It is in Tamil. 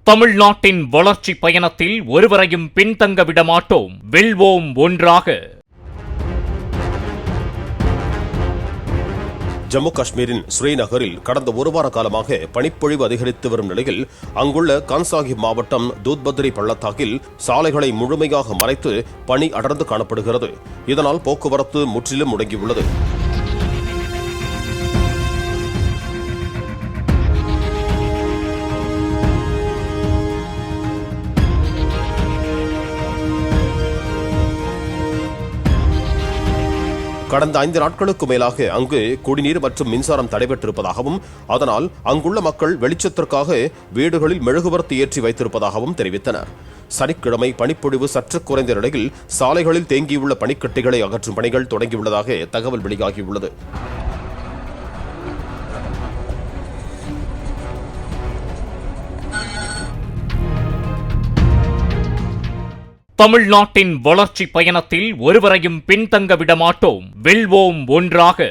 தமிழ்நாட்டின் வளர்ச்சி பயணத்தில் ஒருவரையும் பின்தங்க விடமாட்டோம். வெல்வோம் ஒன்றாக. ஜம்மு காஷ்மீரின் ஸ்ரீநகரில் கடந்த ஒரு வார காலமாக பனிப்பொழிவு அதிகரித்து வரும் நிலையில் அங்குள்ள கான்சாகிப் மாவட்டம் தூத்பத்ரி பள்ளத்தாக்கில் சாலைகளை முழுமையாக மறைத்து பனி அடர்ந்து காணப்படுகிறது. இதனால் போக்குவரத்து முற்றிலும் முடங்கியுள்ளது. கடந்த 5 நாட்களுக்கு மேலாக அங்கு குடிநீர் மற்றும் மின்சாரம் தடைபட்டிருப்பதாகவும் அதனால் அங்குள்ள மக்கள் வெளிச்சத்திற்காக வீடுகளில் மெழுகுவர்த்தி ஏற்றி வைத்திருப்பதாகவும் தெரிவித்தனர். சனிக்கிழமை பனிப்பொழிவு சற்று குறைந்த நிலையில் சாலைகளில் தேங்கியுள்ள பனிக்கட்டிகளை அகற்றும் பணிகள் தொடங்கியுள்ளதாக தகவல் வெளியாகியுள்ளது. தமிழ்நாட்டின் வளர்ச்சி பயணத்தில் ஒருவரையும் பின்தங்க விடமாட்டோம். வெல்வோம் ஒன்றாக.